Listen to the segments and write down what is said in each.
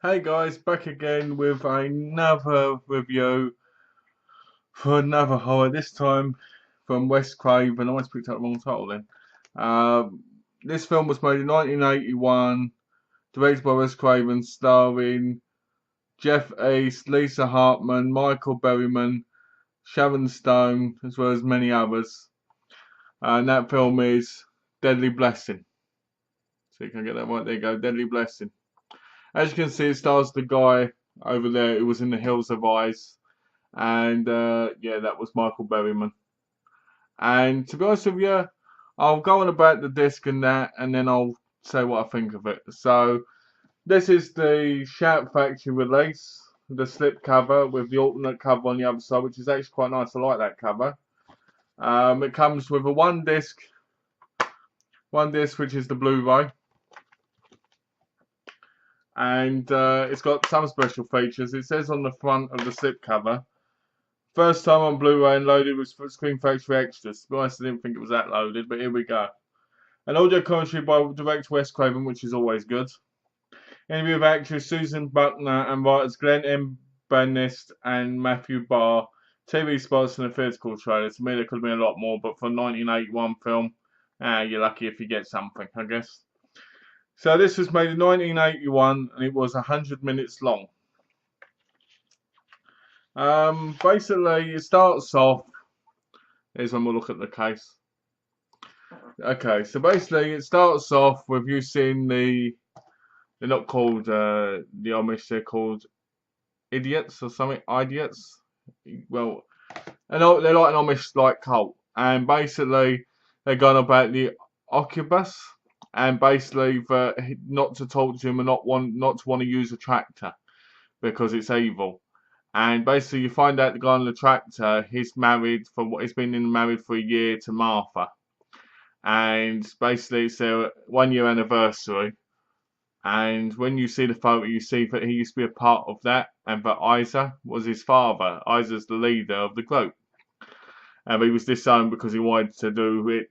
Hey guys, back again with another review for another horror, this time from Wes Craven. I almost picked up the wrong title then. This film was made in 1981, directed by Wes Craven, starring Jeff East, Lisa Hartman, Michael Berryman, Sharon Stone, as well as many others. And that film is Deadly Blessing. So you can get that right, there you go, Deadly Blessing. As you can see, it stars the guy over there who was in The Hills of Eyes. And yeah, that was Michael Berryman. And to be honest with you, I'll go on about the disc and that, and then I'll say what I think of it. So this is the Shout Factory release, the slip cover with the alternate cover on the other side, which is actually quite nice. I like that cover. It comes with a one disc, which is the Blu-ray, and it's got some special features. It says on the front of the slip cover, first time on Blu-ray and loaded with Screen Factory extras. To be honest, I didn't think it was that loaded, but here we go. An audio commentary by director Wes Craven, which is always good. Interview with actress Susan Buckner and writers Glenn M. Bennist and Matthew Barr. TV spots and a theatrical trailer. To me, there could have been a lot more, but for a 1981 film, you're lucky if you get something, I guess. So this was made in 1981, and it was 100 minutes long. Basically, it starts off. Here's when we'll look at the case. Okay, so basically, it starts off with you seeing the. They're not called the Amish. They're called idiots or something. Idiots. Well, they're like an Amish-like cult, and basically they're going about the occupus, and basically for not to talk to him and not to want to use a tractor because it's evil. And basically, you find out the guy on the tractor, he's been married for a year to Martha, and basically it's their 1 year anniversary. And when you see the photo, you see that he used to be a part of that, and that Isa was his father. Isa's the leader of the group, and he was disowned because he wanted to do it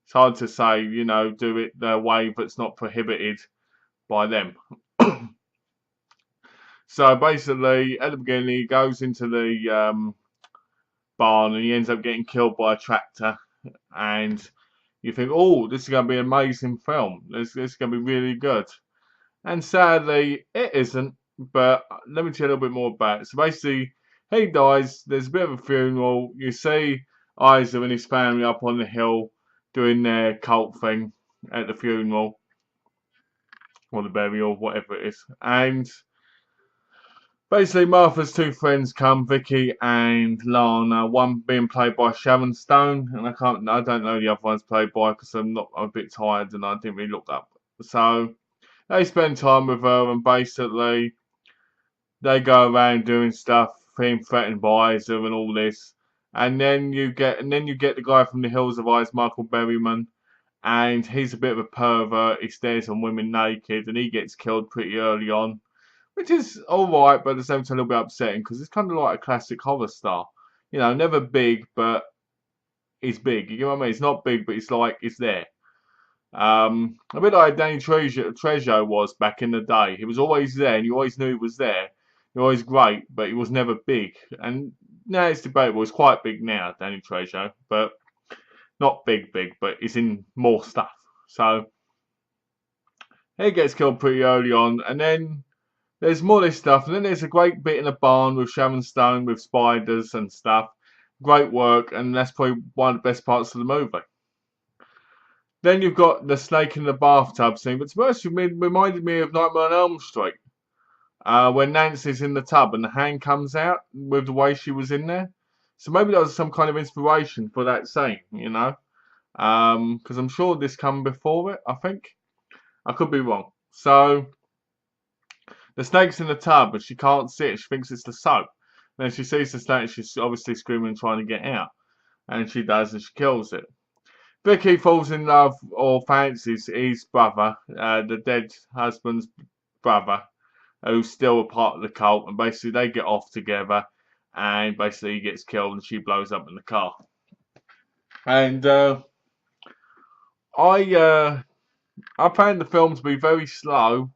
it's hard to say, do it the way that's not prohibited by them. So basically, at the beginning, he goes into the barn and he ends up getting killed by a tractor. And you think, oh, this is going to be an amazing film. This is going to be really good. And sadly, it isn't. But let me tell you a little bit more about it. So basically, he dies. There's a bit of a funeral. You see Isa and his family up on the hill doing their cult thing at the funeral or the burial, whatever it is. And basically, Martha's two friends come, Vicky and Lana. One being played by Sharon Stone, and I don't know the other one's played by because I'm a bit tired and I didn't really look up. So they spend time with her, and basically they go around doing stuff, being threatened by Isa and all this. And then you get the guy from The Hills of Eyes, Michael Berryman, and he's a bit of a pervert. He stares on women naked, and he gets killed pretty early on, which is alright, but at the same time a little bit upsetting because it's kind of like a classic horror star. Never big, but he's big. You know what I mean? It's not big, but it's like it's there. A bit like Danny Trejo was back in the day. He was always there, and you always knew he was there. He was always great, but he was never big. And now it's debatable. He's quite big now, Danny Trejo, but not big, but he's in more stuff. So he gets killed pretty early on, and then there's more of this stuff, and then there's a great bit in a barn with Sharon Stone with spiders and stuff. Great work, and that's probably one of the best parts of the movie. Then you've got the snake in the bathtub scene, but to be honest, it reminded me of Nightmare on Elm Street. When Nancy's in the tub and the hand comes out with the way she was in there. So maybe that was some kind of inspiration for that scene, because I'm sure this came before it, I think. I could be wrong. So the snake's in the tub, but she can't see it. She thinks it's the soap. Then she sees the snake. She's obviously screaming and trying to get out. And she does, and she kills it. Vicky falls in love or fancies his brother, the dead husband's brother, who's still a part of the cult. And basically they get off together. And basically he gets killed and she blows up in the car. And I I found the film to be very slow,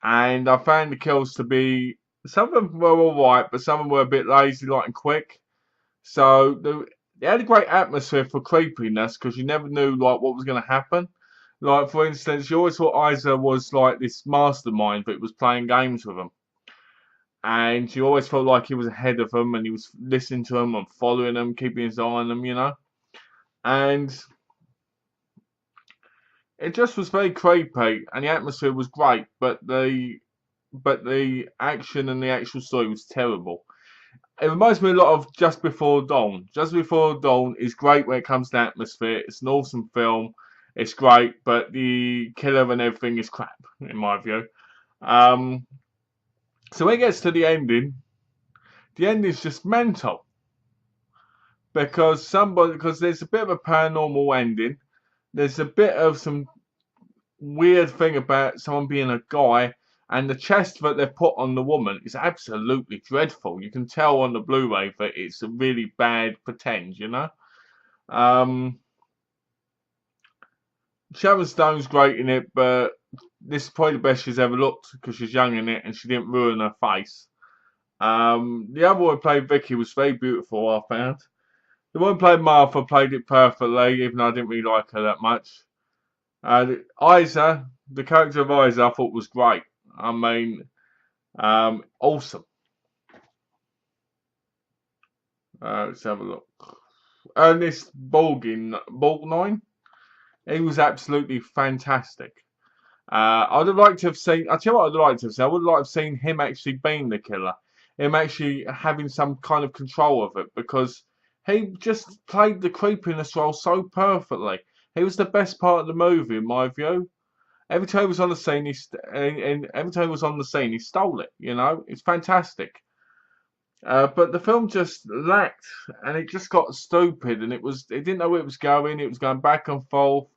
and I found the kills to be, some of them were alright, but some of them were a bit lazy, like, and quick. So they had a great atmosphere for creepiness because you never knew like what was going to happen. Like for instance, you always thought Isa was like this mastermind, but was playing games with them, and you always felt like he was ahead of them and he was listening to them and following them, keeping his eye on them, you know. And it just was very creepy, and the atmosphere was great, but the action and the actual story was terrible. It reminds me a lot of Just Before Dawn. Just Before Dawn is great when it comes to atmosphere. It's an awesome film. It's great, but the killer and everything is crap, in my view. Um, so when it gets to the ending's just mental because there's a bit of a paranormal ending. There's a bit of some weird thing about someone being a guy, and the chest that they've put on the woman is absolutely dreadful. You can tell on the Blu-ray that it's a really bad pretend, you know. Um, Sharon Stone's great in it, but this is probably the best she's ever looked because she's young in it and she didn't ruin her face. The other one who played Vicky was very beautiful, I found. The one who played Martha played it perfectly, even though I didn't really like her that much. Isa, the character of Isa, I thought was great. I mean, awesome. Let's have a look. Ernest Borgnine, he was absolutely fantastic. I'd have liked to have seen. I tell you what, I'd like to have seen. I would like to have seen him actually being the killer, him actually having some kind of control of it, because he just played the creepiness role so perfectly. He was the best part of the movie, in my view. Every time he was on the scene, and every time he was on the scene, he stole it. You know, it's fantastic. But the film just lacked, and it just got stupid, and it didn't know where it was going. It was going back and forth,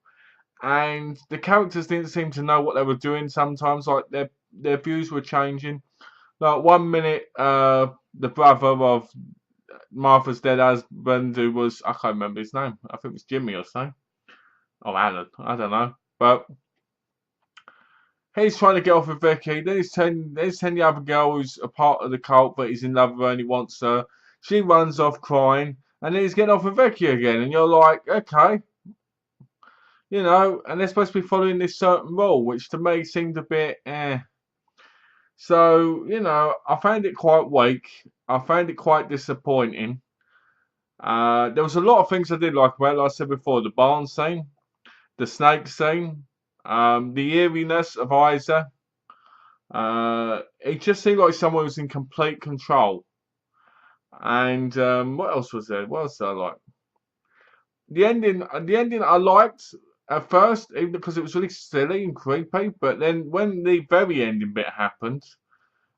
and the characters didn't seem to know what they were doing. Sometimes, like their views were changing. Like one minute, the brother of Martha's dead husband, who was, I can't remember his name. I think it was Jimmy or something, or Alan. I don't know, but he's trying to get off with Vicky. Then he's telling the other girl who's a part of the cult but he's in love with her and he wants her. She runs off crying, and then he's getting off with Vicky again. And you're like, okay, you know, and they're supposed to be following this certain rule, which to me seemed a bit eh. So, you know, I found it quite weak. I found it quite disappointing. There was a lot of things I did like about it, like I said before, the barn scene, the snake scene, the eeriness of Isa. It just seemed like someone was in complete control. And what else was there? What else did I like? The ending I liked at first, even because it was really silly and creepy. But then when the very ending bit happened,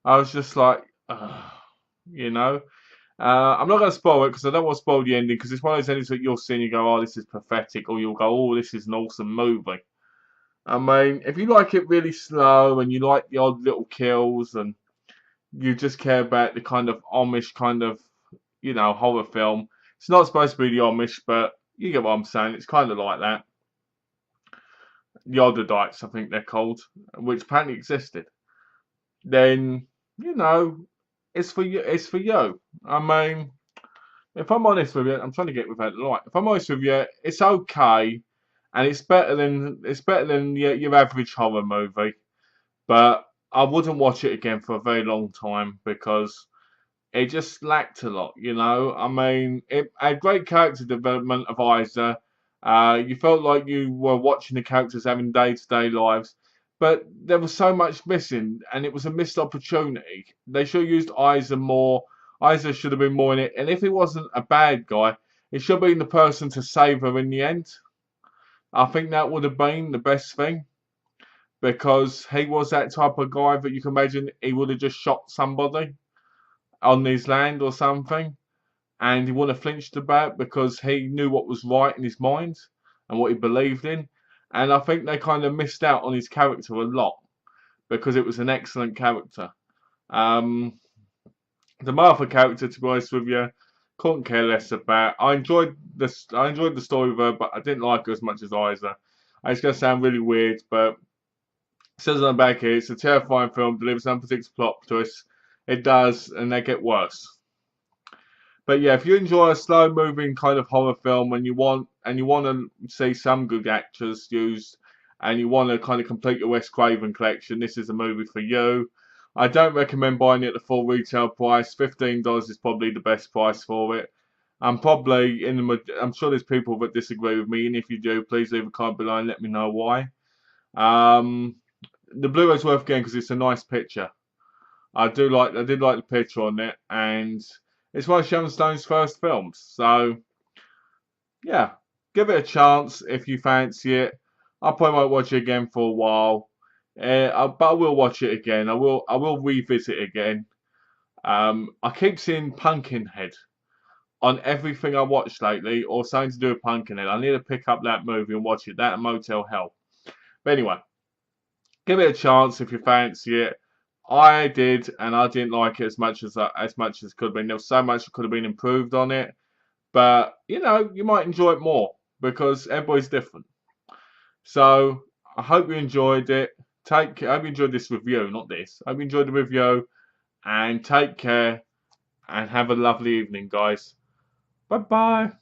I was just like, ugh, you know. I'm not going to spoil it because I don't want to spoil the ending, because it's one of those endings that you'll see and you go, oh, this is pathetic, or you'll go, oh, this is an awesome movie. I mean, if you like it really slow and you like the odd little kills and you just care about the kind of Amish kind of, you know, horror film. It's not supposed to be the Amish, but you get what I'm saying. It's kind of like that. The Oddites, I think they're called, which apparently existed. Then, you know, it's for you. It's for you. I mean, if I'm honest with you, I'm trying to get without the light. If I'm honest with you, it's okay, and it's better than your average horror movie. But I wouldn't watch it again for a very long time because it just lacked a lot, you know. I mean, it had great character development of Isa. You felt like you were watching the characters having day-to-day lives, but there was so much missing, and it was a missed opportunity. They should have used Isa more. Isa should have been more in it, and if he wasn't a bad guy, he should have been the person to save her in the end. I think that would have been the best thing, because he was that type of guy that you can imagine he would have just shot somebody on his land or something, and he wouldn't have flinched about it because he knew what was right in his mind and what he believed in. And I think they kind of missed out on his character a lot because it was an excellent character. Um, the Martha character, to be honest with you, couldn't care less about. I enjoyed the story of her, but I didn't like her as much as Isa. It's going to sound really weird, but it says on the back here, it's a terrifying film, delivers unpredictable plot twists. It does, and they get worse. But yeah, if you enjoy a slow moving kind of horror film and you want to see some good actors used and you want to kind of complete your Wes Craven collection, this is a movie for you. I don't recommend buying it at the full retail price. $15 is probably the best price for it. I'm sure there's people that disagree with me, and if you do, please leave a comment below and let me know why. The Blu-ray's worth getting because it's a nice picture. I did like the picture on it, and it's one of Sharon Stone's first films. So yeah, give it a chance if you fancy it. I probably won't watch it again for a while, but I will watch it again. I will revisit it again. I keep seeing Pumpkinhead on everything I watch lately, or something to do with Pumpkinhead. I need to pick up that movie and watch it. That and Motel Hell. But anyway, give it a chance if you fancy it. I did, and I didn't like it as much as could have been. There was so much that could have been improved on it, but you know, you might enjoy it more because everybody's different. So I hope you enjoyed it. I hope you enjoyed this review, not this. I hope you enjoyed the review, and take care, and have a lovely evening, guys. Bye bye.